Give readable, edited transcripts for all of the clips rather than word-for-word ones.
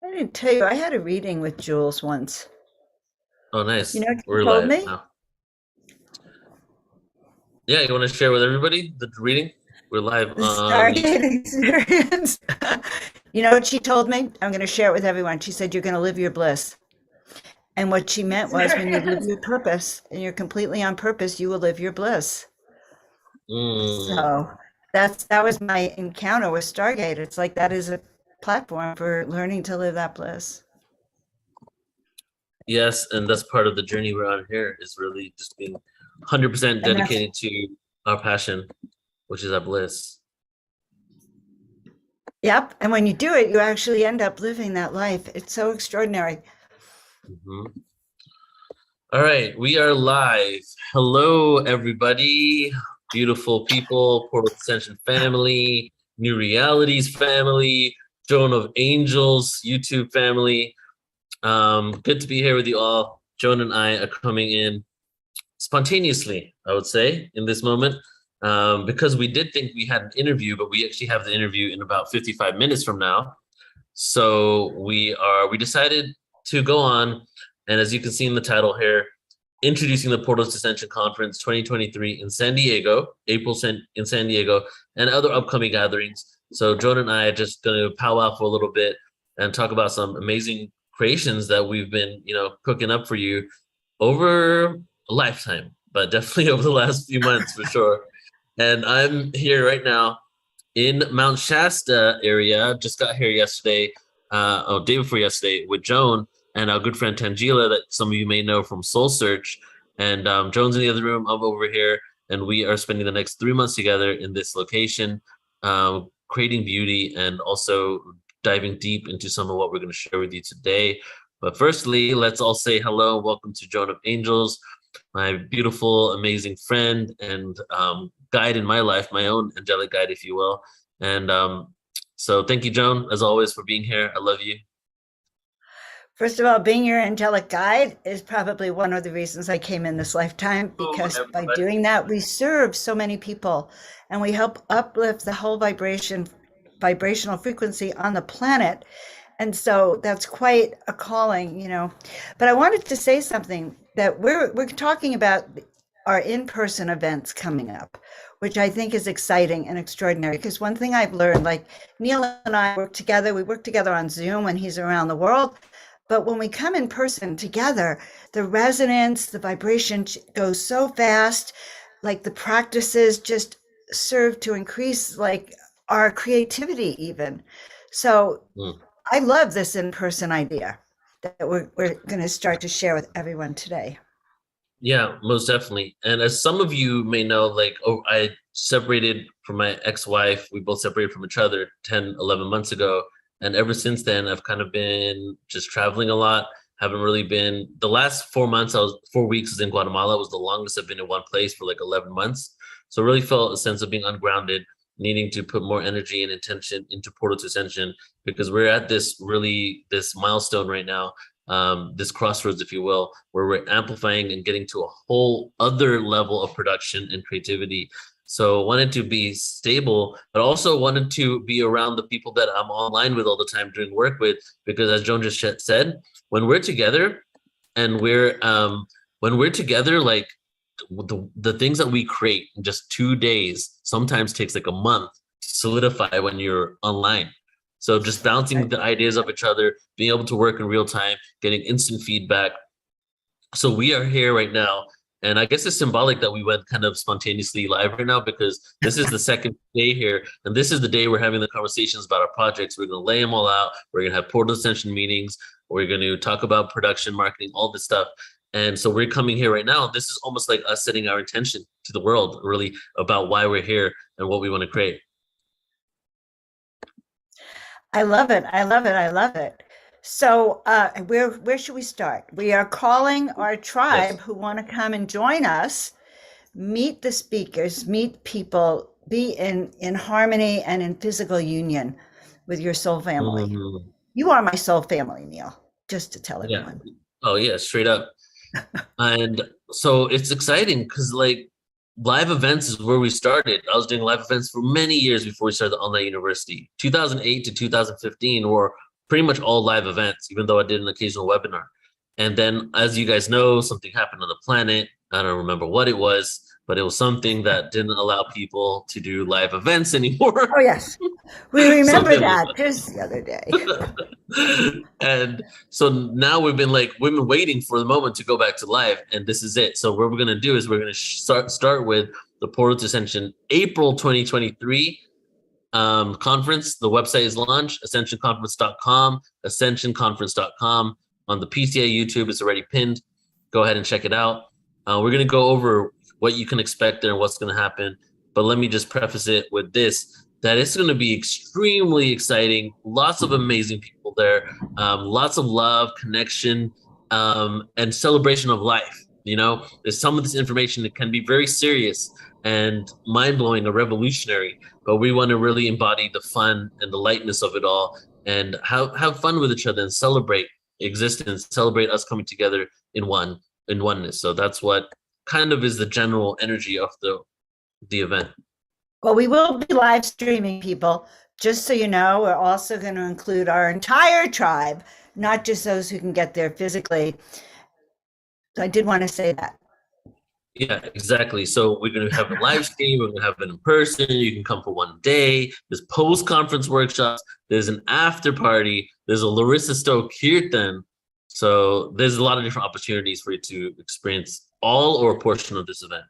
I didn't tell you, I had a reading with Jules once. Oh, You nice. know what she We're told live me? now. Yeah, you want to share with everybody the reading? We're live The on YouTube. Stargate Experience. You know what she told me? I'm going to share it with everyone. She said, "You're going to live your bliss." And what she meant was when you live your purpose and you're completely on purpose, you will live your bliss. Mm, So that was my encounter with Stargate. It's like that is a platform for learning to live that bliss. yes, and that's part of the journey we're on here is really just being 100% And that's dedicated to our passion, which is our bliss. Yep. And when you do it, you actually end up living that life. It's so extraordinary. Mhm. All right, we are live. Hello, everybody. Beautiful people, Portal Ascension family, New Realities family, Joan of Angels YouTube family. Good to be here with you all. Joan and I are coming in spontaneously, I would say, in this moment, because we did think we had an interview, but we actually have the interview in about 55 minutes from now. So we decided to go on, and as you can see in the title here, introducing the Portals Ascension Conference 2023 in San Diego, in San Diego, and other upcoming gatherings. So Joan and I are just going to powwow for a little bit and talk about some amazing creations that we've been, cooking up for you over a lifetime, but definitely over the last few months for sure. And I'm here right now in Mount Shasta area. Just got here yesterday, day before yesterday, with Joan and our good friend Tangela, that some of you may know from Soul Search. And Joan's in the other room. I'm over here, and we are spending the next 3 months together in this location, creating beauty and also diving deep into some of what we're going to share with you today. But firstly, let's all say hello. Welcome to Joan of Angels, my beautiful, amazing friend and guide in my life, my own angelic guide, if you will. And so thank you, Joan, as always, for being here. I love you. First of all, being your angelic guide is probably one of the reasons I came in this lifetime, Oh, because by everybody. doing that, we serve so many people and we help uplift the whole vibrational frequency on the planet. And so that's quite a calling. But I wanted to say something that we're talking about our in-person events coming up, which I think is exciting and extraordinary. Because one thing I've learned, like Neil and I we work together on Zoom when he's around the world. But when we come in person together, the resonance, the vibration goes so fast, like the practices just serve to increase like our creativity even. So Mm. I love this in-person idea that we're going to start to share with everyone today. Yeah, most definitely. And as some of you may know, I separated from my ex-wife. We both separated from each other 10, 11 months ago. And ever since then, I've kind of been just traveling a lot. Haven't really been, the last 4 months, 4 weeks was in Guatemala. Was the longest I've been in one place for like 11 months. So really felt a sense of being ungrounded, needing to put more energy and intention into Portal to Ascension, because we're at this milestone right now, this crossroads, if you will, where we're amplifying and getting to a whole other level of production and creativity. So wanted to be stable, but also wanted to be around the people that I'm online with all the time doing work with, because as Joan just said, when we're together and when we're together, like the things that we create in just 2 days sometimes takes like a month to solidify when you're online. So just bouncing Right. the ideas off each other, being able to work in real time, getting instant feedback. So we are here right now. And I guess it's symbolic that we went kind of spontaneously live right now, because this is the second day here. And this is the day we're having the conversations about our projects. We're going to lay them all out. We're going to have Portal Ascension meetings. We're going to talk about production, marketing, all this stuff. And so we're coming here right now. This is almost like us setting our intention to the world, really, about why we're here and what we want to create. I love it. I love it. I love it. So, where should we start? We are calling our tribe Yes. who want to come and join us, meet the speakers, meet people, be in harmony and in physical union with your soul family. Mhm. You are my soul family, Neil, just to tell Yeah. everyone. Oh, yeah, straight up. And so it's exciting because like live events is where we started. I was doing live events for many years before we started the online university. 2008 to 2015 were pretty much all live events, even though I did an occasional webinar. And then, as you guys know, something happened on the planet. I don't remember what it was, but it was something that didn't allow people to do live events anymore. Oh, yes. We remember Something that like just the other day. And so now we've been waiting for the moment to go back to live, and this is it. So what we're going to do is we're going to start with the Portal to Ascension April 2023 conference. The website is launched, ascensionconference.com, ascensionconference.com. On the PTA YouTube, it's already pinned. Go ahead and check it out. We're going to go over what you can expect there and what's going to happen. But let me just preface it with this, that it's going to be extremely exciting. Lots of amazing people there. Lots of love, connection, and celebration of life. You know, there's some of this information that can be very serious and mind-blowing or revolutionary, but we want to really embody the fun and the lightness of it all and have fun with each other and celebrate existence, celebrate us coming together in oneness. So that's what kind of is the general energy of the event. Well, we will be live streaming, people. Just so you know, we're also going to include our entire tribe, not just those who can get there physically. So I did want to say that. Yeah, exactly. So we're going to have a live stream. We're going to have it in person. You can come for one day. There's post-conference workshops. There's an after party. There's a Larissa Stowe kirtan. So there's a lot of different opportunities for you to experience all or a portion of this event.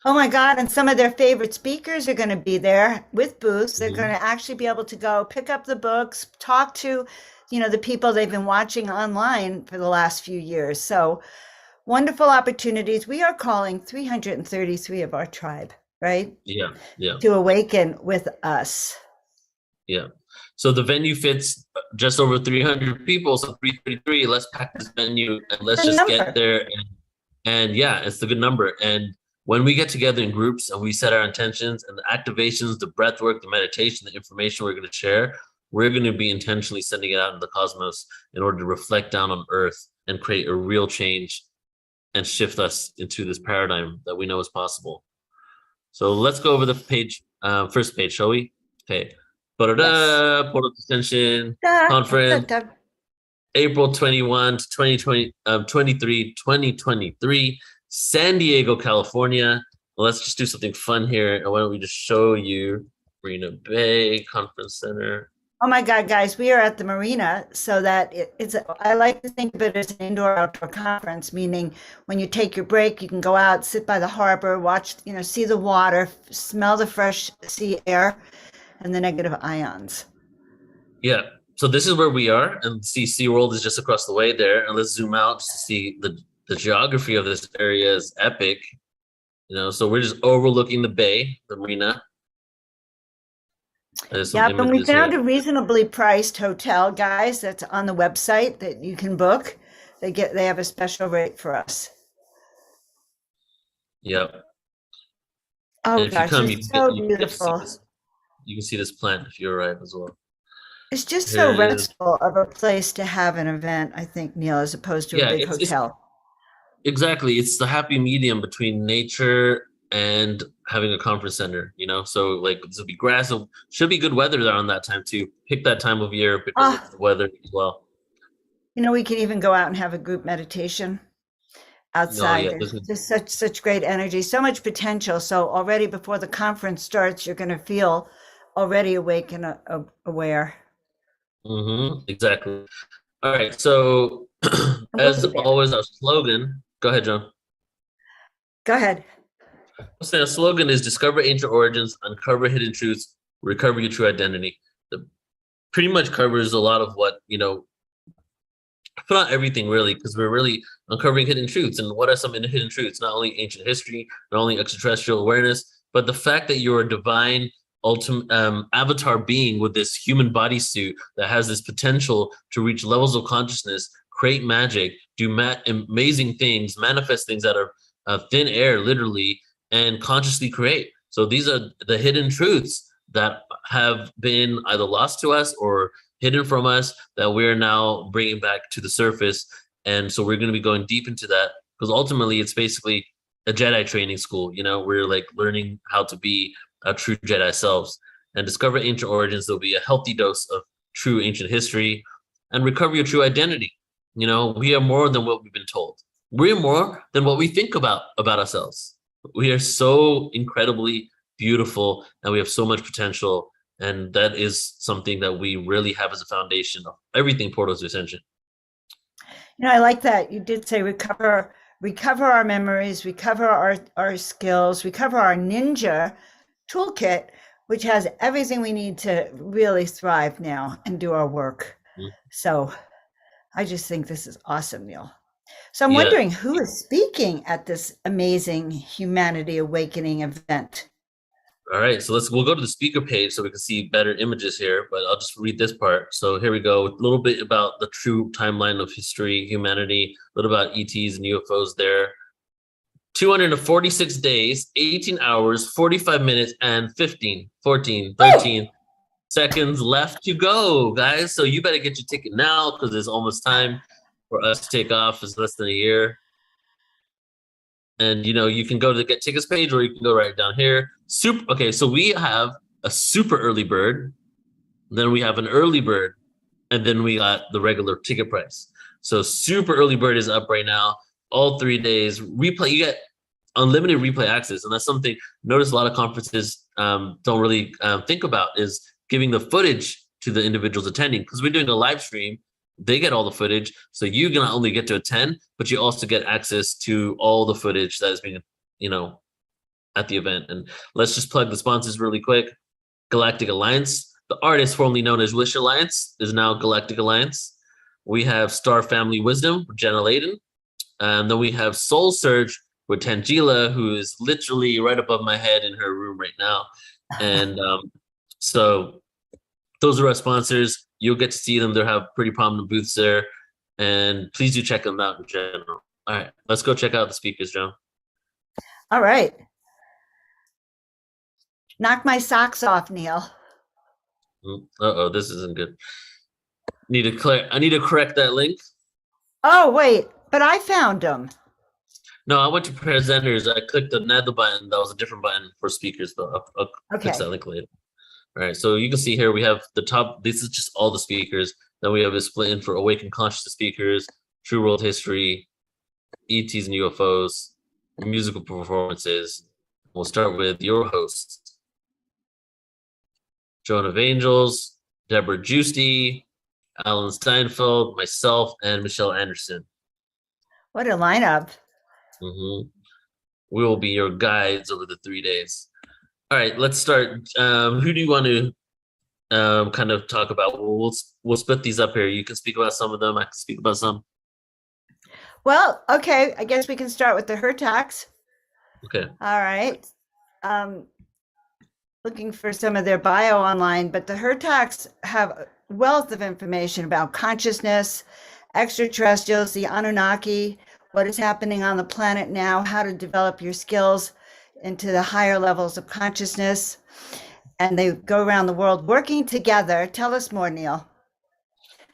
Oh my God. And some of their favorite speakers are going to be there with booths. They're going to actually be able to go pick up the books, talk to, the people they've been watching online for the last few years. So wonderful opportunities. We are calling 333 of our tribe, right? Yeah. To awaken with us. Yeah. So the venue fits just over 300 people. So 333, let's pack this venue and let's just get there. And yeah, it's a good number. And when we get together in groups and we set our intentions and the activations, the breath work, the meditation, the information we're going to share, we're going to be intentionally sending it out in the cosmos in order to reflect down on Earth and create a real change and shift us into this paradigm that we know is possible. So let's go over the page, first page, shall we? Okay. Yes. Portal Ascension Conference, April 21 to 2023, San Diego, California. Well, let's just do something fun here. Why don't we just show you Marina Bay Conference Center? Oh my God, guys, we are at the Marina, so that I like to think of it as an indoor-outdoor conference, meaning when you take your break, you can go out, sit by the harbor, watch, see the water, smell the fresh sea air and the negative ions. Yeah, so this is where we are, and SeaWorld is just across the way there. And let's zoom out just to see the geography of this area is epic. So we're just overlooking the bay, the marina. Yeah, and we found a reasonably priced hotel, guys, that's on the website that you can book. They have a special rate for us. Yep. Oh gosh, it's so beautiful. You can see this plant if you arrive as well. It's just so restful of a place to have an event, I think, Neil, as opposed to a big hotel. Exactly. It's the happy medium between nature and having a conference center, so there'll be grass. Should be good weather there on that time too. Pick that time of year because of the weather as well. We can even go out and have a group meditation outside. Oh, yeah. There's such great energy, so much potential. So already before the conference starts, you're going to feel already awake and aware. Exactly. All right. So as always, our slogan. Go ahead, Joan. Go ahead. So our slogan is discover ancient origins, uncover hidden truths, recover your true identity. That pretty much covers a lot of what, but not everything really, because we're really uncovering hidden truths. And what are some hidden truths? Not only ancient history, not only extraterrestrial awareness, but the fact that you're a divine ultimate avatar being with this human bodysuit that has this potential to reach levels of consciousness, create magic, do amazing things, manifest things out of thin air, literally, and consciously create. So these are the hidden truths that have been either lost to us or hidden from us that we're now bringing back to the surface. And so we're going to be going deep into that because ultimately it's basically a Jedi training school. We're learning how to be our true Jedi selves and discover ancient origins. There'll be a healthy dose of true ancient history, and recover your true identity. You know, we are more than what we've been told. We're more than what we think about ourselves. We are so incredibly beautiful, and we have so much potential. And that is something that we really have as a foundation of everything Portals to Ascension. You know, I like that. You did say recover our memories, recover our skills, recover our ninja toolkit, which has everything we need to really thrive now and do our work. Mm-hmm. So I just think this is awesome, Neil. So I'm wondering who is speaking at this amazing Humanity Awakening event. All right, so we'll go to the speaker page so we can see better images here, but I'll just read this part. So here we go, a little bit about the true timeline of history, humanity, a little about ETs and UFOs there. 246 days, 18 hours, 45 minutes, and 13 seconds left to go, guys. So you better get your ticket now because it's almost time for us to take off. It's less than a year. And, you know, you can go to the Get Tickets page, or you can go right down here. Okay, so we have a super early bird, then we have an early bird, and then we got the regular ticket price. So super early bird is up right now. All 3 days. Replay, you get unlimited replay access. And that's something, notice a lot of conferences don't really think about, is giving the footage to the individuals attending. Because we're doing a live stream, they get all the footage. So you not only get to attend, but you also get access to all the footage that is being, you know, at the event. And let's just plug the sponsors really quick. Galactic Alliance, the artist formerly known as Wish Alliance, is now Galactic Alliance. We have Star Family Wisdom with Jenna Layden. And then we have Soul Surge with Tangela, who is literally right above my head in her room right now. And so those are our sponsors. You'll get to see them. They'll have pretty prominent booths there. And please do check them out in general. All right, let's go check out the speakers, Joan. All right. Knock my socks off, Neil. Uh-oh, this isn't good. I need to correct that link. Oh, wait, but I found them. No, I went to presenters. I clicked another button. That was a different button for speakers, but I'll fix that link later. All right, so you can see here we have the top. This is just all the speakers. Then we have a split in for Awakened Consciousness speakers, True World History, ETs and UFOs, musical performances. We'll start with your hosts, Joan of Angels, Deborah Giusti, Alan Steinfeld, myself, and Michelle Anderson. What a lineup. Mm-hmm. We will be your guides over the 3 days. All right, let's start. Who do you want to kind of talk about? We'll split these up here. You can speak about some of them. I can speak about some. Well, okay. I guess we can start with the Hertax. Okay. All right. Looking for some of their bio online, but the Hertax have a wealth of information about consciousness, extraterrestrials, the Anunnaki, what is happening on the planet now, how to develop your skills into the higher levels of consciousness. And they go around the world working together. Tell us more, Neil.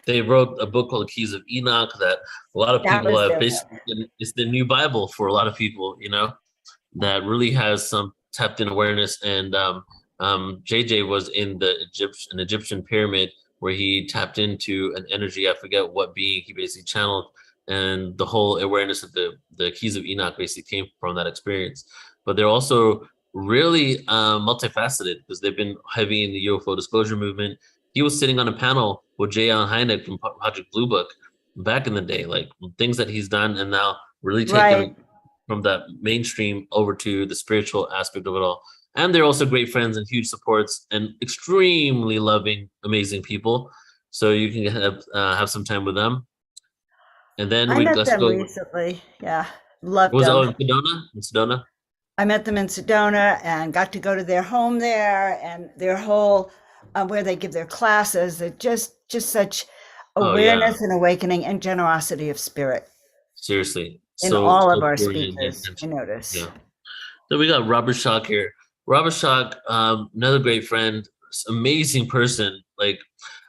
They wrote a book called Keys of Enoch that a lot of people have basically, it's the new Bible for a lot of people, you know, that really has some tapped in awareness. And JJ was in an Egyptian pyramid where he tapped into an energy, I forget what being he basically channeled. And the whole awareness of the Keys of Enoch basically came from that experience. But they're also really multifaceted because they've been heavy in the UFO disclosure movement. He was sitting on a panel with Jay Allen Hynek from Project Blue Book back in the day, like things that he's done and now really taken from that mainstream over to the spiritual aspect of it all. And they're also great friends and huge supports and extremely loving, amazing people. So you can have some time with them. And then I met them recently. Yeah, loved them. Was it in Sedona? I met them in Sedona and got to go to their home there and their whole where they give their classes. They're just such awareness and awakening and generosity of spirit. Seriously, in all of our speakers, I notice. Yeah. Then we got Robert Schacht here. Robert Schacht, another great friend, amazing person. Like,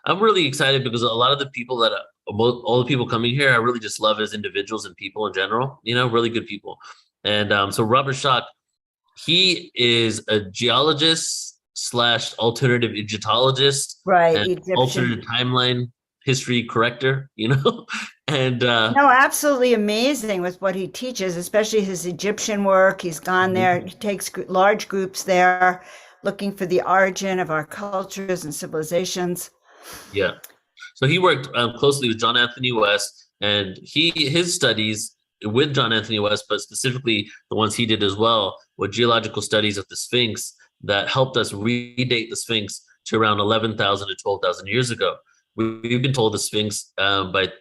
I'm really excited because a lot of the people all the people coming here, I really just love as individuals and people in general. You know, really good people. And so Robert Schacht, he is a geologist / alternative Egyptologist, right? And alternate timeline history corrector, and No, absolutely amazing with what he teaches, especially his Egyptian work. He's gone there, he takes large groups there looking for the origin of our cultures and civilizations. yeah. So he worked closely with John Anthony West, and his studies with John Anthony West, but specifically the ones he did as well, were geological studies of the Sphinx that helped us redate the Sphinx to around 11,000 to 12,000 years ago. We've been told the Sphinx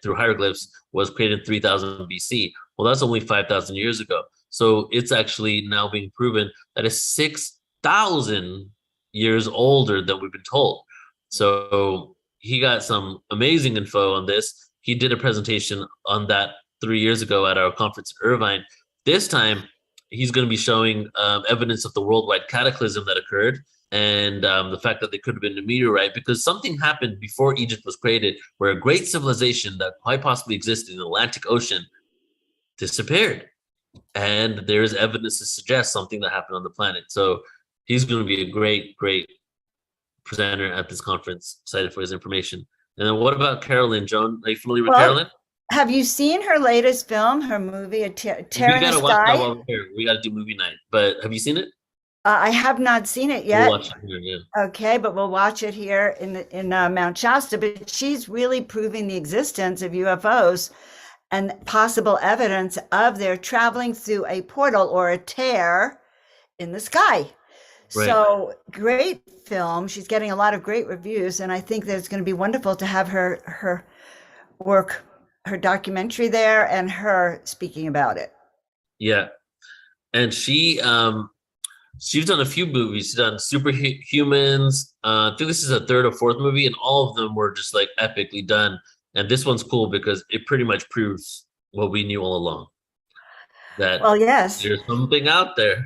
through hieroglyphs was created in 3000 BC. Well, that's only 5,000 years ago. So it's actually now being proven that it's 6,000 years older than we've been told. So he got some amazing info on this. He did a presentation on that 3 years ago at our conference in Irvine. This time, he's going to be showing evidence of the worldwide cataclysm that occurred and the fact that there could have been a meteorite, because something happened before Egypt was created where a great civilization that quite possibly existed in the Atlantic Ocean disappeared. And there is evidence to suggest something that happened on the planet. So he's going to be a great, great presenter at this conference. Excited for his information. And then what about Carolyn? Joan, are you familiar with Carolyn? Have you seen her latest film, her movie, A Tear in the Sky? We got to watch that while we're here. We got to do movie night. But have you seen it? I have not seen it yet. We'll watch it here, yeah. Okay, but we'll watch it here in Mount Shasta. But she's really proving the existence of UFOs and possible evidence of their traveling through a portal or a tear in the sky. Right. So great film. She's getting a lot of great reviews, and I think that it's going to be wonderful to have her work, her documentary there, and her speaking about it. Yeah, and she's done a few movies. She's done Superhumans. I think this is a third or fourth movie, and all of them were just like epically done. And this one's cool because it pretty much proves what we knew all along. That there's something out there.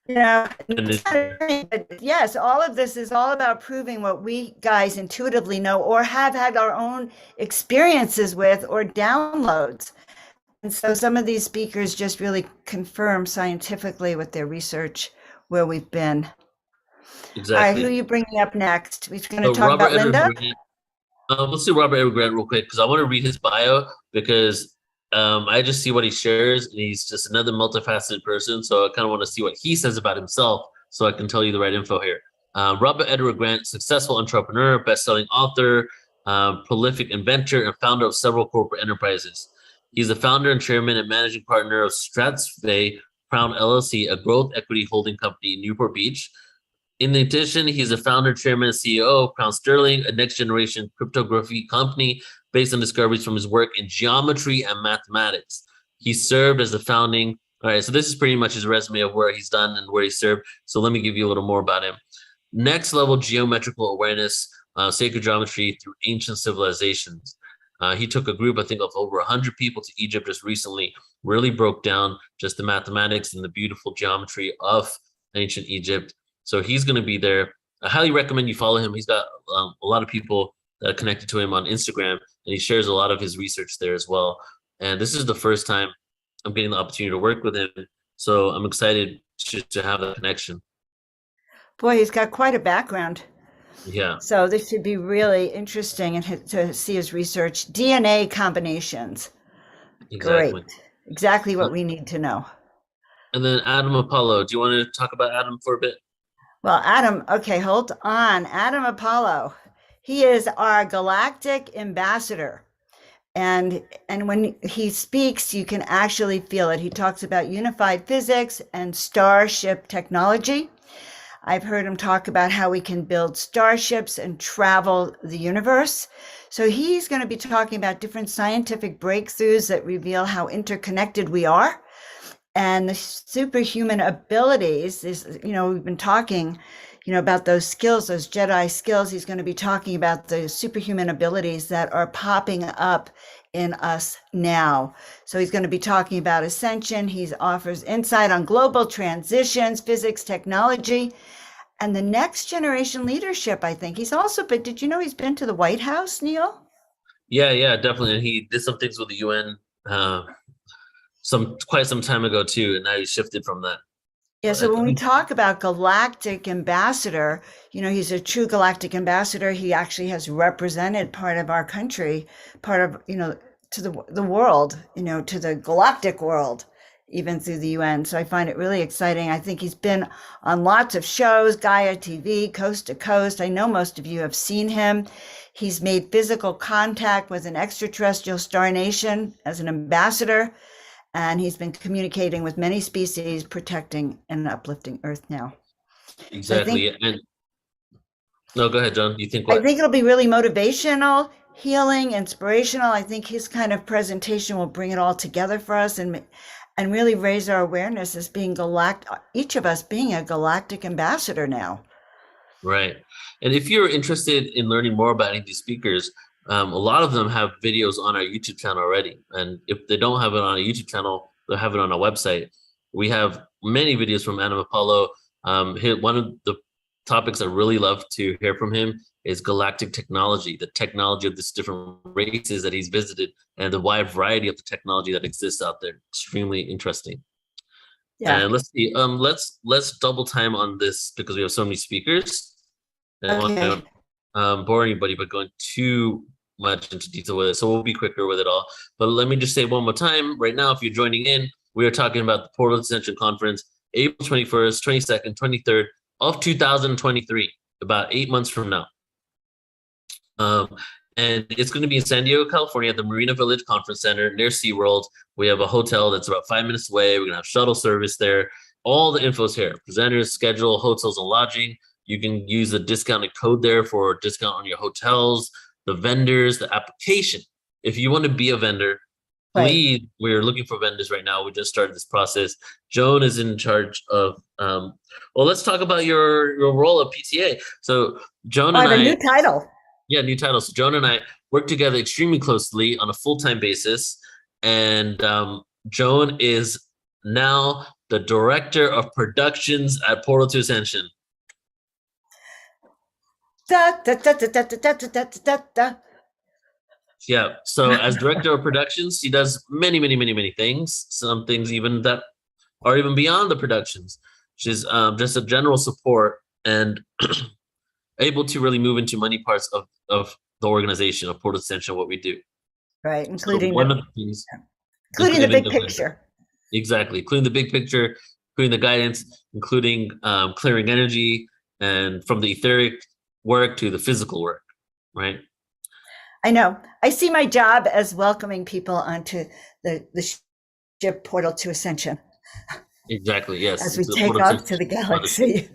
Yeah, but yes, all of this is all about proving what we guys intuitively know or have had our own experiences with or downloads. And so some of these speakers just really confirm scientifically with their research where we've been. Exactly. All right, who are you bringing up next? We're going to talk about Linda? Let's do Robert Ebergrand real quick because I want to read his bio because I just see what he shares, and he's just another multifaceted person. So I kind of want to see what he says about himself so I can tell you the right info here. Robert Ebergrand, successful entrepreneur, best-selling author, prolific inventor, and founder of several corporate enterprises. He's the founder and chairman and managing partner of Strathspey Crown LLC, a growth equity holding company in Newport Beach. In addition, he's the founder, chairman, and CEO of Crown Sterling, a next-generation cryptography company based on discoveries from his work in geometry and mathematics. He served as the founding. All right, so this is pretty much his resume of where he's done and where he served. So let me give you a little more about him. Next level geometrical awareness, sacred geometry through ancient civilizations. He took a group, I think, of over 100 people to Egypt just recently, really broke down just the mathematics and the beautiful geometry of ancient Egypt. So he's going to be there. I highly recommend you follow him. He's got a lot of people that are connected to him on Instagram, and he shares a lot of his research there as well. And this is the first time I'm getting the opportunity to work with him. So I'm excited to have that connection. Boy, he's got quite a background. Yeah. So this should be really interesting to see his research. DNA combinations. Exactly. Great. Exactly what we need to know. And then Adam Apollo. Do you want to talk about Adam for a bit? Well, Adam, okay, hold on. Adam Apollo. He is our galactic ambassador. And when he speaks, you can actually feel it. He talks about unified physics and starship technology. I've heard him talk about how we can build starships and travel the universe. So he's going to be talking about different scientific breakthroughs that reveal how interconnected we are. And the superhuman abilities is, we've been talking, about those skills, those Jedi skills. He's going to be talking about the superhuman abilities that are popping up in us now. So he's going to be talking about Ascension. He offers insight on global transitions, physics, technology, and the next generation leadership, I think. He's also, but did you know he's been to the White House, Neil? Yeah, definitely. And he did some things with the UN quite some time ago too, and now he's shifted from that. Yeah, so when we talk about galactic ambassador, he's a true galactic ambassador. He actually has represented part of our country, part of, to the world, to the galactic world, even through the UN. So I find it really exciting. I think he's been on lots of shows, Gaia TV, Coast to Coast. I know most of you have seen him. He's made physical contact with an extraterrestrial star nation as an ambassador. And he's been communicating with many species, protecting and uplifting Earth now. Exactly. So And no, go ahead, John. You think what? I think it'll be really motivational, healing, inspirational. I think his kind of presentation will bring it all together for us and really raise our awareness as being each of us being a galactic ambassador now. Right. And if you're interested in learning more about any of these speakers, a lot of them have videos on our YouTube channel already. And if they don't have it on a YouTube channel, they'll have it on our website. We have many videos from Adam Apollo. One of the topics I really love to hear from him is galactic technology, the technology of these different races that he's visited, and the wide variety of the technology that exists out there. Extremely interesting. Yeah. And let's see. Let's double time on this because we have so many speakers. And I don't want to bore anybody, but going too much into detail with it. So we'll be quicker with it all. But let me just say one more time. Right now, if you're joining in, we are talking about the Portal Ascension Conference, April 21st, 22nd, 23rd of 2023, about 8 months from now. And it's going to be in San Diego, California, at the Marina Village Conference Center near SeaWorld. We have a hotel that's about 5 minutes away. We're going to have shuttle service there. All the info's here. Presenters, schedule, hotels, and lodging. You can use the discounted code there for a discount on your hotels, the vendors, the application. If you want to be a vendor, please, we're looking for vendors right now. We just started this process. Joan is in charge of, well, let's talk about your role at PTA. So Joan and I— new title. Yeah, new title. So Joan and I work together extremely closely on a full-time basis. And Joan is now the director of productions at Portal to Ascension. Da, da, da, da, da, da, da, da, da. Yeah, so as director of productions, she does many, many, many, many things. Some things even that are even beyond the productions. She's just a general support and able to really move into many parts of the organization of Portal Ascension, what we do. Right, including so one of the things, including the big picture. Exactly, including the big picture, including the guidance, including clearing energy, and from the etheric work to the physical work, right? I know. I see my job as welcoming people onto the ship Portal to Ascension. Exactly, yes. As we take off to the galaxy.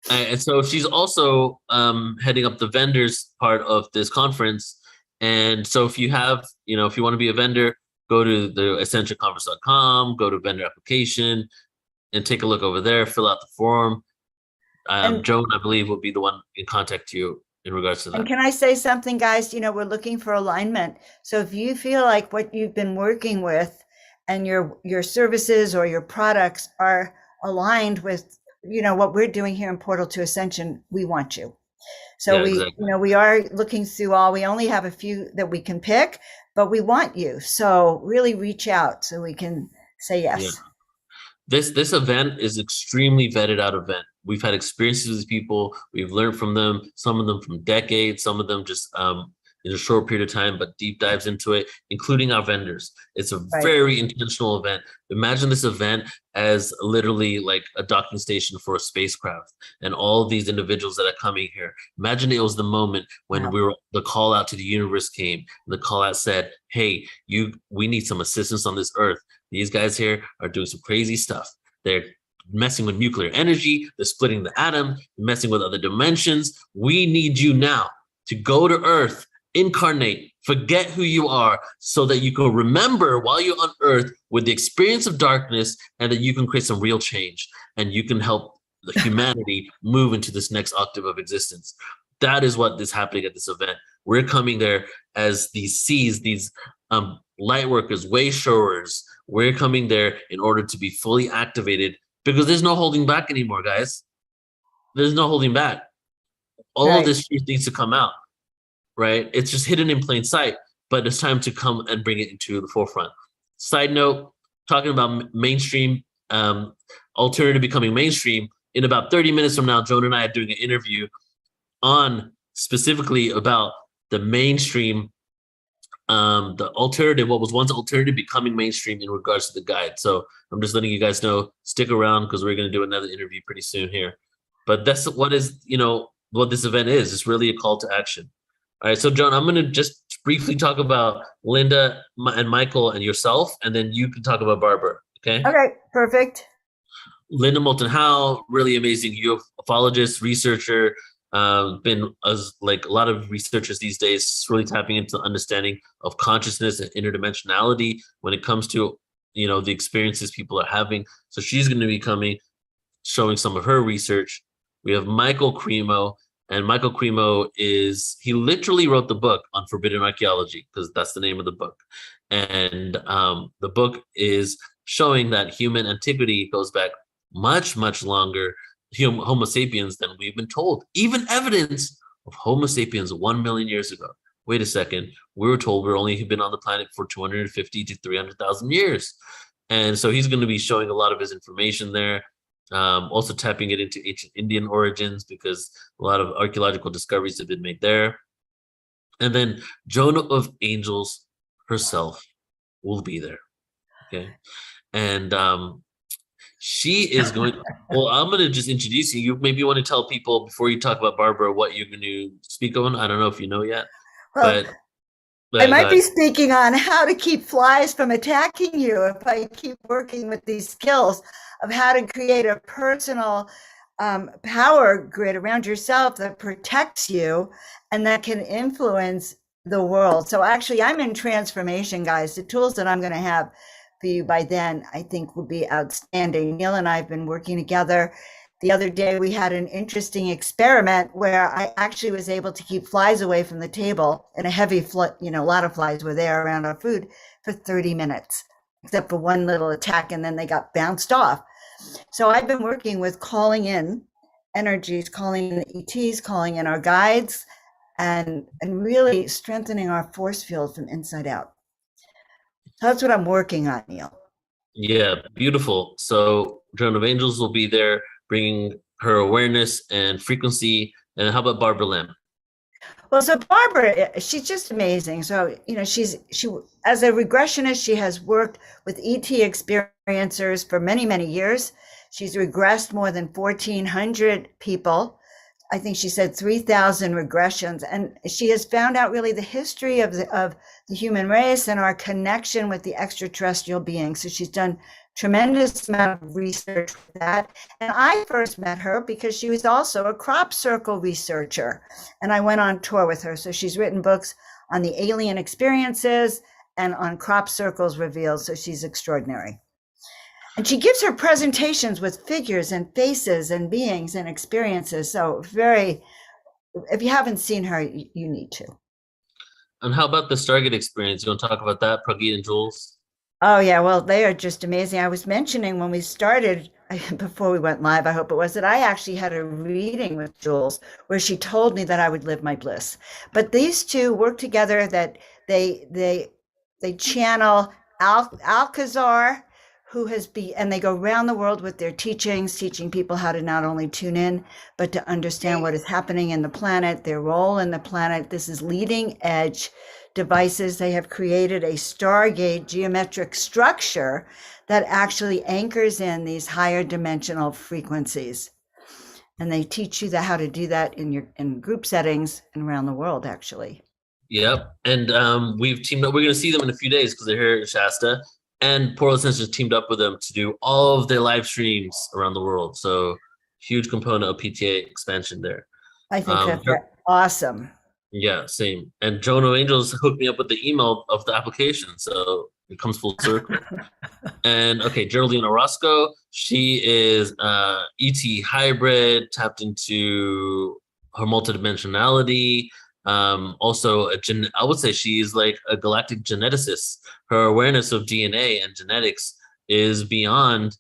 And so she's also heading up the vendors part of this conference. And so if you have, if you want to be a vendor, go to the ascensionconference.com, go to vendor application and take a look over there, fill out the form. Joan, I believe, will be the one in contact you in regards to that. And can I say something, guys? We're looking for alignment. So if you feel like what you've been working with and your services or your products are aligned with, what we're doing here in Portal to Ascension, we want you. So we are looking through we only have a few that we can pick, but we want you. So really reach out so we can say yes. Yeah. This event is extremely vetted out event. We've had experiences with people. We've learned from them, some of them from decades, some of them just in a short period of time, but deep dives into it, including our vendors. It's a very intentional event. Imagine this event as literally like a docking station for a spacecraft and all of these individuals that are coming here. Imagine it was the moment when the call out to the universe came. And the call out said, hey, we need some assistance on this earth. These guys here are doing some crazy stuff. They're messing with nuclear energy. They're splitting the atom, messing with other dimensions. We need you now to go to Earth, incarnate, forget who you are so that you can remember while you're on Earth with the experience of darkness and that you can create some real change and you can help the humanity move into this next octave of existence. That is what is happening at this event. We're coming there as these seeds, these light workers, way showers. We're coming there in order to be fully activated because there's no holding back anymore, guys. There's no holding back. All of this truth needs to come out, right? It's just hidden in plain sight, but it's time to come and bring it into the forefront. Side note, talking about mainstream alternative becoming mainstream. In about 30 minutes from now, Joan and I are doing an interview on specifically about the mainstream, the alternative, what was once alternative becoming mainstream in regards to the guide. So I'm just letting you guys know, stick around because we're going to do another interview pretty soon here. But that's what is, what this event is. It's really a call to action. All right. So Joan, I'm going to just briefly talk about Linda and Michael and yourself, and then you can talk about Barbara. Okay. Okay, perfect. Linda Moulton Howe, really amazing ufologist, researcher, been as like a lot of researchers these days, really tapping into understanding of consciousness and interdimensionality when it comes to, the experiences people are having. So she's going to be showing some of her research. We have Michael Cremo, and Michael Cremo he literally wrote the book on forbidden archaeology, because that's the name of the book. And the book is showing that human antiquity goes back much, much longer, Homo sapiens, than we've been told. Even evidence of Homo sapiens 1 million years ago. Wait a second. We were told we're only been on the planet for 250 to 300,000 years. And so he's going to be showing a lot of his information there. Also tapping it into ancient Indian origins, because a lot of archaeological discoveries have been made there. And then Joan of Angels herself will be there. Okay. And she is going. Well, I'm going to just introduce you. You maybe want to tell people before you talk about Barbara what you're going to speak on. I don't know if you know yet, Well, but I might be speaking on how to keep flies from attacking you if I keep working with these skills of how to create a personal power grid around yourself that protects you and that can influence the world. So actually, I'm in transformation, guys. The tools that I'm going to have for you by then, I think, will be outstanding. Neil and I have been working together. The other day, we had an interesting experiment where I actually was able to keep flies away from the table, and a lot of flies were there around our food for 30 minutes, except for one little attack, and then they got bounced off. So I've been working with calling in energies, calling in the ETs, calling in our guides, and really strengthening our force field from inside out. That's what I'm working on, Neil. Yeah, beautiful. So Joan of Angels will be there, bringing her awareness and frequency. And how about Barbara Lamb? Well, so Barbara, she's just amazing. So, she as a regressionist, she has worked with ET experiencers for many, many years. She's regressed more than 1,400 people. I think she said 3,000 regressions. And she has found out really the history of the human race and our connection with the extraterrestrial beings. So she's done tremendous amount of research with that. And I first met her because she was also a crop circle researcher. And I went on tour with her. So she's written books on the alien experiences and on crop circles revealed. So she's extraordinary. And she gives her presentations with figures and faces and beings and experiences. So if you haven't seen her, you need to. And how about the Stargate Experience? You want to talk about that, Pragit and Jules? Oh, yeah. Well, they are just amazing. I was mentioning when we started, before we went live, I hope it was, that I actually had a reading with Jules where she told me that I would live my bliss. But these two work together, that they channel Alcazar, and they go around the world with their teachings, teaching people how to not only tune in, but to understand what is happening in the planet, their role in the planet. This is leading edge devices. They have created a Stargate geometric structure that actually anchors in these higher dimensional frequencies. And they teach you how to do that in group settings and around the world, actually. Yep. And we've teamed up. We're going to see them in a few days because they're here in Shasta. And Portal Ascension teamed up with them to do all of their live streams around the world. So huge component of PTA expansion there. I think that's awesome. Yeah, same. And Joan of Angels hooked me up with the email of the application. So it comes full circle. And okay, Geraldine Orozco, she is ET hybrid, tapped into her multidimensionality. Also, I would say she is like a galactic geneticist. Her awareness of DNA and genetics is beyond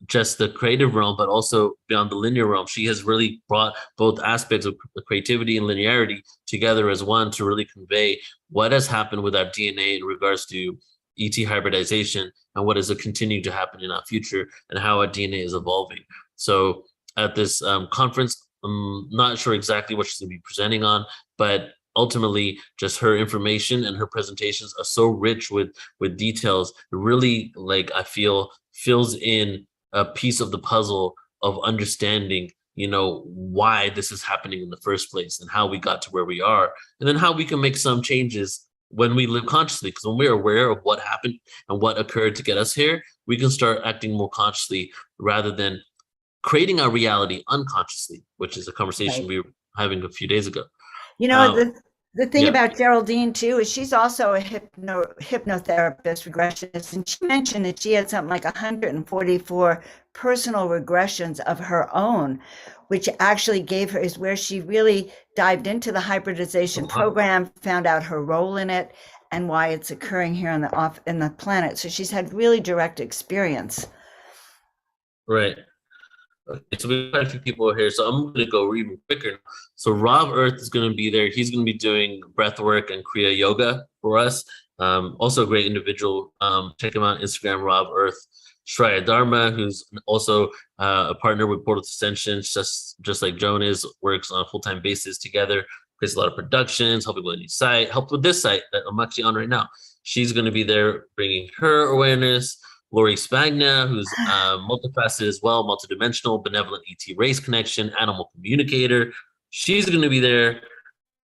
just the creative realm, but also beyond the linear realm. She has really brought both aspects of creativity and linearity together as one to really convey what has happened with our DNA in regards to ET hybridization and what is continuing to happen in our future and how our DNA is evolving. So at this conference, I'm not sure exactly what she's going to be presenting on, but ultimately just her information and her presentations are so rich with details. It really, like, I feel fills in a piece of the puzzle of understanding, you know, why this is happening in the first place and how we got to where we are, and then how we can make some changes when we live consciously. Because when we're aware of what happened and what occurred to get us here, we can start acting more consciously rather than creating our reality unconsciously, which is a conversation we were having a few days ago. You know, the thing yeah. about Geraldine too is she's also a hypnotherapist, regressionist, and she mentioned that she had something like 144 personal regressions of her own, which actually gave her, is where she really dived into the hybridization program, found out her role in it and why it's occurring here on the planet. So she's had really direct experience. Right. Okay, so we have quite a few people here, so I'm going to go even quicker. So Rob Earth is going to be there. He's going to be doing breath work and Kriya Yoga for us. Also a great individual. Check him out on Instagram, Rob Earth. Shraya Dharma, who's also a partner with Portal Ascension, just like Joan is, works on a full-time basis together, creates a lot of productions, helping with a new site, helped with this site that I'm actually on right now. She's going to be there bringing her awareness. Lori Spagna, who's multifaceted as well, multidimensional, benevolent ET race connection, animal communicator. She's going to be there.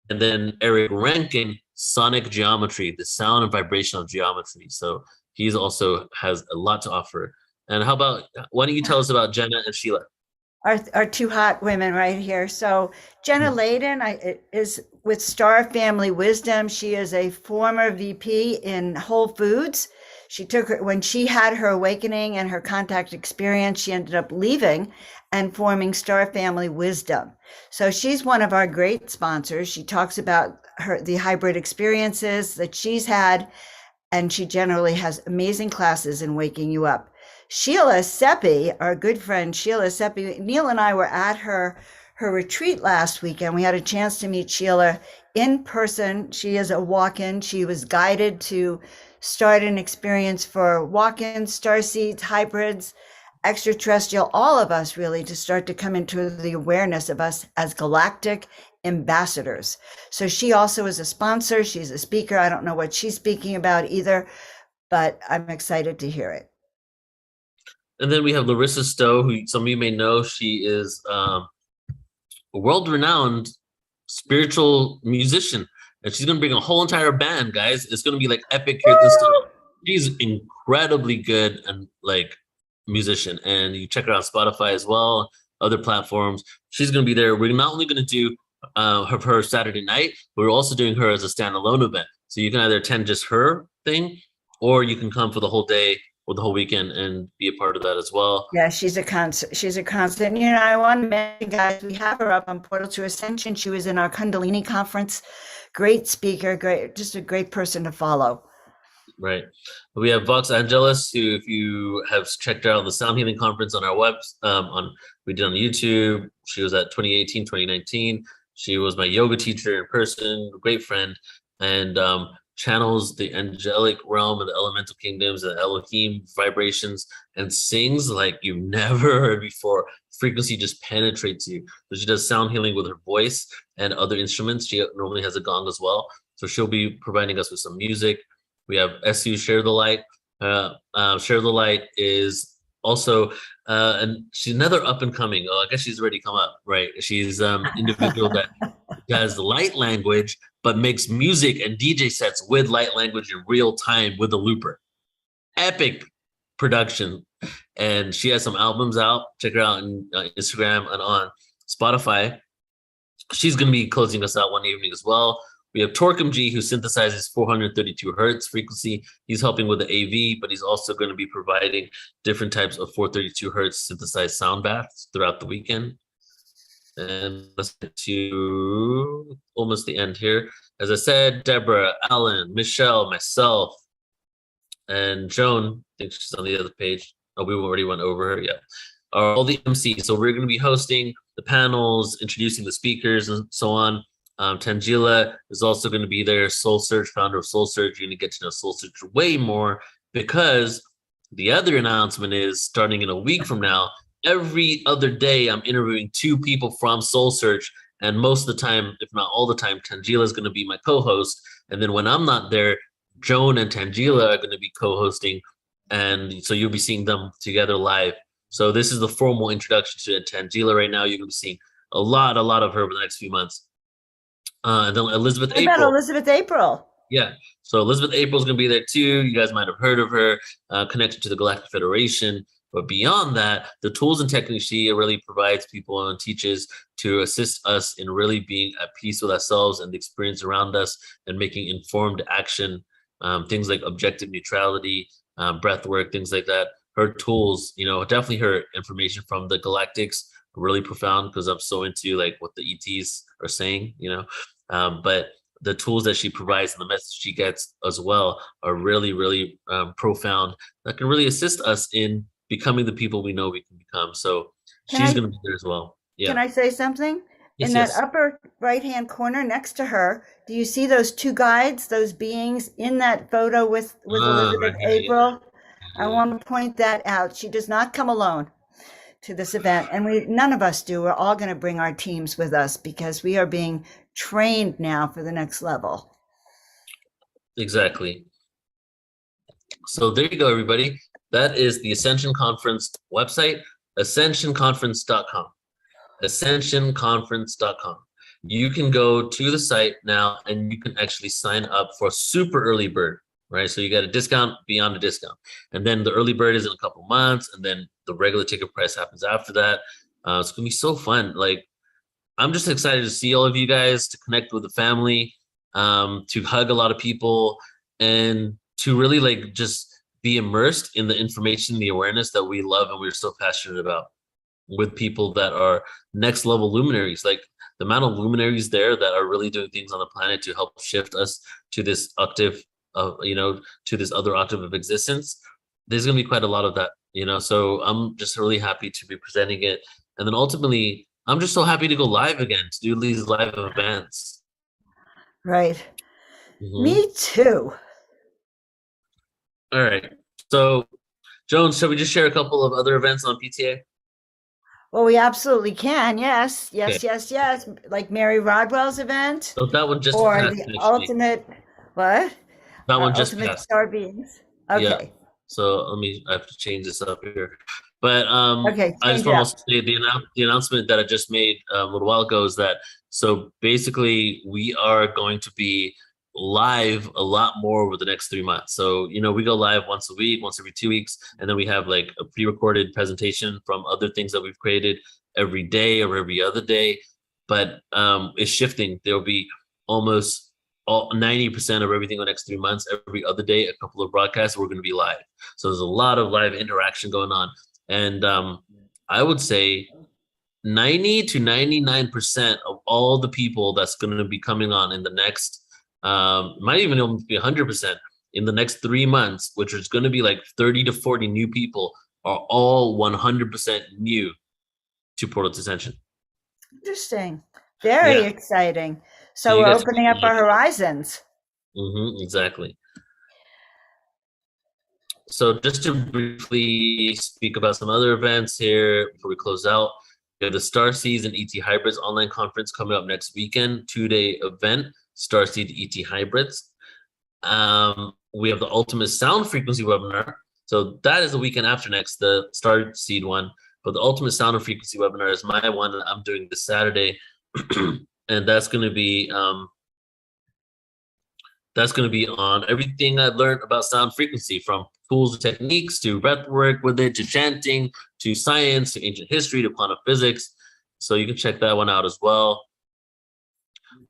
And then Eric Rankin, sonic geometry, the sound and vibrational geometry. So he's also has a lot to offer. And how about, why don't you tell us about Jenna and Sheila? Our two hot women right here. So Jenna Layden is with Star Family Wisdom. She is a former VP in Whole Foods. She took her, when she had her awakening and her contact experience, she ended up leaving and forming Star Family Wisdom. So she's one of our great sponsors. She talks about the hybrid experiences that she's had, and she generally has amazing classes in waking you up. Sheila Sepi, our good friend Sheila Sepi, Neil and I were at her retreat last weekend. We had a chance to meet Sheila in person. She is a walk-in. She was guided to start an experience for walk-ins, starseeds, hybrids, extraterrestrial, all of us really, to start to come into the awareness of us as galactic ambassadors. So she also is a sponsor. She's a speaker. I don't know what she's speaking about either, but I'm excited to hear it. And then we have Larissa Stowe, who some of you may know. She is a world-renowned spiritual musician. And she's going to bring a whole entire band, guys. It's going to be like epic Kirtan stuff. She's incredibly good and like musician. And you check her out on Spotify as well, other platforms. She's going to be there. We're not only going to do her Saturday night, but we're also doing her as a standalone event. So you can either attend just her thing, or you can come for the whole day or the whole weekend and be a part of that as well. Yeah, she's a constant. You know, I want to mention, guys, we have her up on Portal to Ascension. She was in our Kundalini conference. Great speaker, just a great person to follow. Right. We have Vox Angelis, who, if you have checked out the Sound Healing Conference on our we did on YouTube. She was at 2018, 2019. She was my yoga teacher in person, great friend, and channels the angelic realm and the elemental kingdoms and Elohim vibrations and sings like you've never heard before. Frequency just penetrates you. So she does sound healing with her voice and other instruments. She normally has a gong as well. So she'll be providing us with some music. We have SU Share the Light. Share the Light is also, and she's another up and coming. Oh, I guess she's already come up, right? She's individual that has light language, but makes music and DJ sets with light language in real time with a looper. Epic production. And she has some albums out. Check her out on Instagram and on Spotify. She's going to be closing us out one evening as well. We have Torquem G, who synthesizes 432 hertz frequency. He's helping with the AV, but he's also going to be providing different types of 432 hertz synthesized sound baths throughout the weekend. And let's get to almost the end here. As I said, Deborah, Alan, Michelle, myself, and Joan, I think she's on the other page. Oh, we already went over her. Yeah. Are all the MCs. So we're going to be hosting the panels, introducing the speakers and so on. Tangela is also going to be there, Soul Search, founder of Soul Search. You're going to get to know Soul Search way more, because the other announcement is starting in a week from now. Every other day, I'm interviewing 2 people from Soul Search, and most of the time, if not all the time, Tangela is going to be my co-host. And then when I'm not there, Joan and Tangela are going to be co-hosting, and so you'll be seeing them together live. So this is the formal introduction to Tangela right now. You're going to be seeing a lot of her over the next few months. And then Elizabeth What April. about Elizabeth April? Yeah. So Elizabeth April's going to be there too. You guys might have heard of her, connected to the Galactic Federation. But beyond that, the tools and techniques she really provides people and teaches to assist us in really being at peace with ourselves and the experience around us, and making informed action, things like objective neutrality, breath work, things like that. Her tools, definitely her information from the Galactics, really profound, because I'm so into like what the ETs are saying, but the tools that she provides and the message she gets as well are really, really profound, that can really assist us in becoming the people we know we can become. So she's going to be there as well. Yeah. Can I say something? Yes, In that yes. upper right-hand corner next to her, do you see those 2 guides, those beings in that photo with Elizabeth Right here, April? yeah. I want to point that out. She does not come alone to this event, and none of us do. We're all going to bring our teams with us, because we are being trained now for the next level. Exactly. So there you go, everybody. That is the Ascension Conference website, ascensionconference.com. Ascensionconference.com. You can go to the site now, and you can actually sign up for a super early bird, right? So you get a discount beyond a discount. And then the early bird is in a couple months, and then the regular ticket price happens after that. It's going to be so fun. Like, I'm just excited to see all of you guys, to connect with the family, to hug a lot of people, and to really like just be immersed in the information, the awareness that we love and we're so passionate about, with people that are next level luminaries. Like the amount of luminaries there that are really doing things on the planet to help shift us to this octave of, to this other octave of existence. There's going to be quite a lot of that, so I'm just really happy to be presenting it. And then ultimately, I'm just so happy to go live again, to do these live events. Right. Me too. All right. So, Joan, shall we just share a couple of other events on PTA? Well, we absolutely can. Yes, yes, Okay. yes. Like Mary Rodwell's event, So that one just or passed, the actually. ultimate, what? That one just Ultimate passed. Star Beings. Okay. Yeah. So I have to change this up here. But Okay, I just change it want to up. also say the announcement that I just made a little while ago is that, so basically we are going to be live a lot more over the next 3 months. So, we go live once a week, once every 2 weeks, and then we have like a pre-recorded presentation from other things that we've created every day or every other day. But it's shifting. There'll be almost 90% of everything in the next 3 months, every other day, a couple of broadcasts, we're going to be live. So there's a lot of live interaction going on. And I would say 90 to 99% of all the people that's going to be coming on in the next, might even be 100% in the next 3 months, which is going to be like 30 to 40 new people, are all 100% new to Portal to Ascension. Interesting. Very exciting. So we're opening up our horizons. Exactly. So just to briefly speak about some other events here before we close out, we have the Starseeds and ET Hybrids online conference coming up next weekend, 2-day event, Starseed ET Hybrids. We have the Ultimate Sound Frequency webinar. So that is the weekend after next, the Starseed one. But the Ultimate Sound and Frequency webinar is my one that I'm doing this Saturday. And that's going to be on everything I've learned about sound frequency, from tools and techniques to breath work with it, to chanting, to science, to ancient history, to quantum physics. So you can check that one out as well.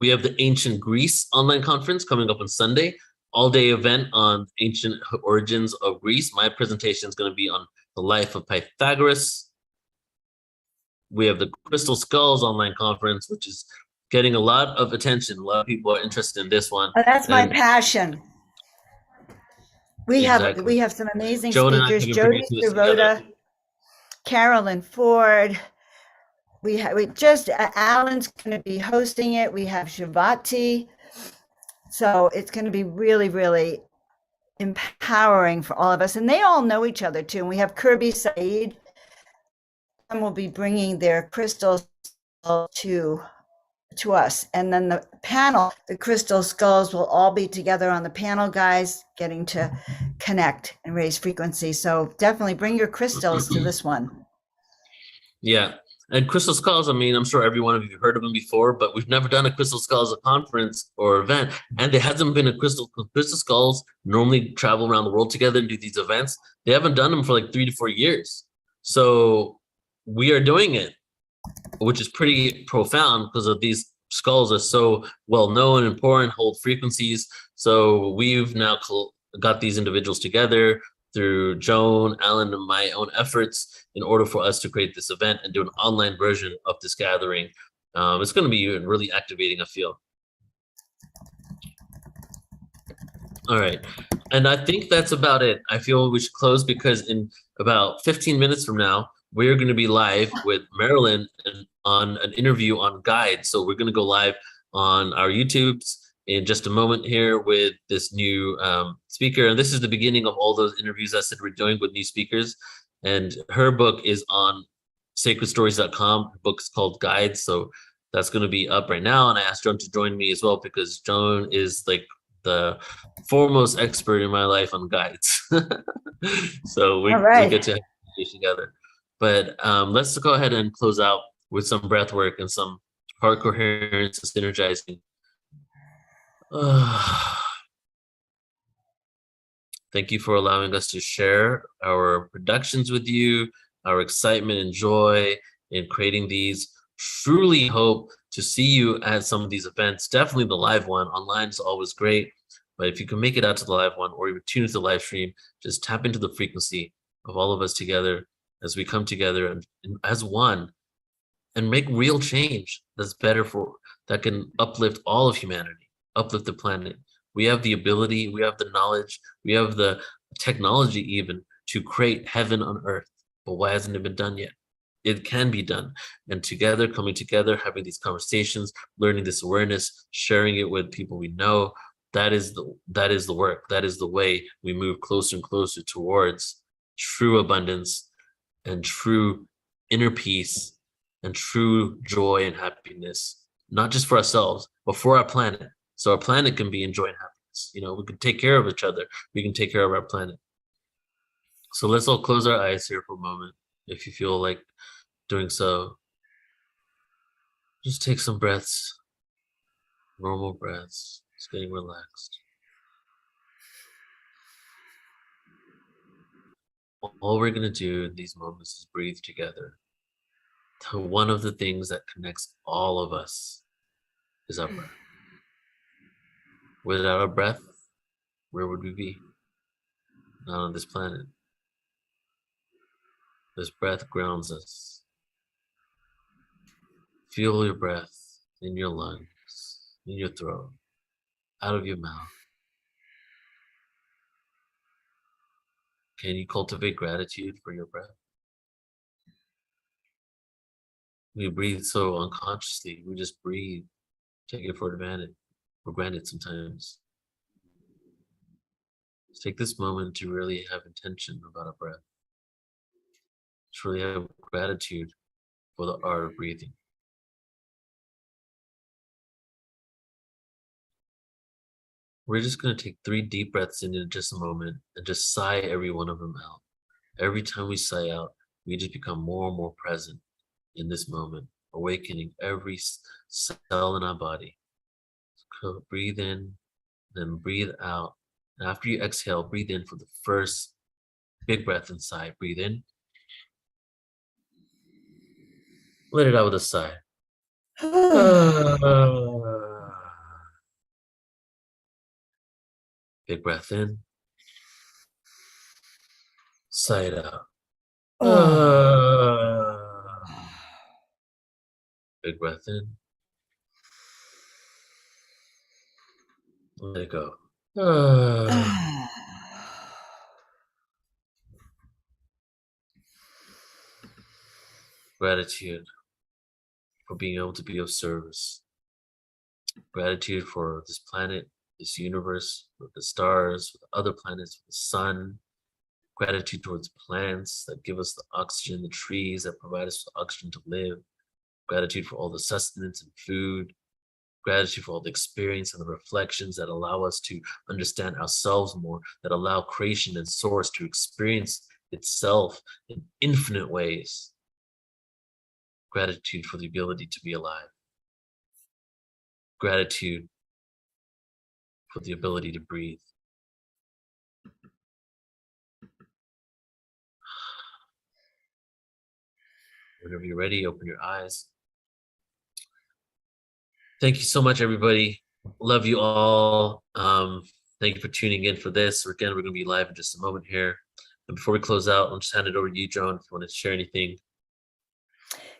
We have the Ancient Greece online conference coming up on Sunday, all-day event on ancient origins of Greece. My presentation is going to be on the life of Pythagoras. We have the Crystal Skulls online conference, which is getting a lot of attention. A lot of people are interested in this one. Oh, that's my passion. We Exactly. have some amazing Joan speakers. and I Jody this together. Sirota, Carolyn Ford, we just Alan's going to be hosting it. We have Shavati, so it's going to be really, really empowering for all of us, and they all know each other too. And we have Kirby Said, and will be bringing their crystals to us, and then the panel, the crystal skulls will all be together on the panel, guys, getting to connect and raise frequency. So definitely bring your crystals to this one. Yeah. And Crystal Skulls, I mean, I'm sure every one of you have heard of them before, but we've never done a Crystal Skulls conference or event. And there hasn't been a Crystal Skulls normally travel around the world together and do these events. They haven't done them for like 3 to 4 years. So we are doing it, which is pretty profound because of these skulls are so well known and important, hold frequencies. So we've now got these individuals together through Joan, Alan, and my own efforts in order for us to create this event and do an online version of this gathering. It's going to be really activating, I feel. All right. And I think that's about it. I feel we should close because in about 15 minutes from now, we're going to be live with Marilyn on an interview on guides. So we're going to go live on our YouTubes in just a moment here with this new speaker. And this is the beginning of all those interviews I said we're doing with new speakers. And her book is on sacredstories.com. Her book is called Guides. So that's going to be up right now. And I asked Joan to join me as well because Joan is like the foremost expert in my life on guides. So we get to have together. But let's go ahead and close out with some breath work and some heart coherence and synergizing. Thank you for allowing us to share our productions with you, our excitement and joy in creating these. Truly hope to see you at some of these events. Definitely the live one. Online is always great. But if you can make it out to the live one or even tune into the live stream, just tap into the frequency of all of us together as we come together and as one and make real change that's better that can uplift all of humanity, uplift the planet. We have the ability, we have the knowledge, we have the technology even to create heaven on earth. But why hasn't it been done yet? It can be done. And together, coming together, having these conversations, learning this awareness, sharing it with people we know, that is the work. That is the way we move closer and closer towards true abundance and true inner peace and true joy and happiness, not just for ourselves, but for our planet. So our planet can be in joy and happiness. You know, we can take care of each other. We can take care of our planet. So let's all close our eyes here for a moment. If you feel like doing so, just take some breaths, normal breaths, just getting relaxed. All we're going to do in these moments is breathe together. One of the things that connects all of us is our breath. Without our breath, where would we be? Not on this planet. This breath grounds us. Feel your breath in your lungs, in your throat, out of your mouth. Can you cultivate gratitude for your breath? We breathe so unconsciously. We just breathe, take it for granted sometimes. Let's take this moment to really have intention about our breath. To really have gratitude for the art of breathing. We're just going to take 3 deep breaths in just a moment and just sigh every one of them out. Every time we sigh out, we just become more and more present in this moment, awakening every cell in our body. So breathe in, then breathe out. And after you exhale, breathe in for the first big breath and sigh. Breathe in. Let it out with a sigh. Big breath in. Sigh it out. Big breath in. Let it go. Gratitude for being able to be of service. Gratitude for this planet, this universe, with the stars, with other planets, with the sun. Gratitude towards plants that give us the oxygen, the trees that provide us with oxygen to live. Gratitude for all the sustenance and food. Gratitude for all the experience and the reflections that allow us to understand ourselves more, that allow creation and source to experience itself in infinite ways. Gratitude for the ability to be alive. Gratitude for the ability to breathe. Whenever you're ready, open your eyes. Thank you so much, everybody. Love you all. Thank you for tuning in for this. Again, we're going to be live in just a moment here. And before we close out, I'll just hand it over to you, Joan, if you want to share anything.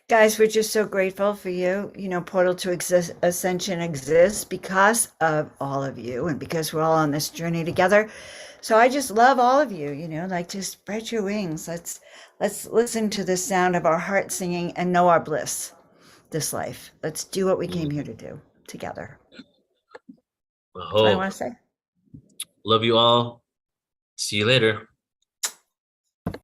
Guys, we're just so grateful for you. You know, Portal to Ascension exists because of all of you and because we're all on this journey together. So I just love all of you, you know, like to spread your wings. Let's listen to the sound of our heart singing and know our bliss this life. Let's do what we came here to do together. That's what I want to say. Love you all. See you later.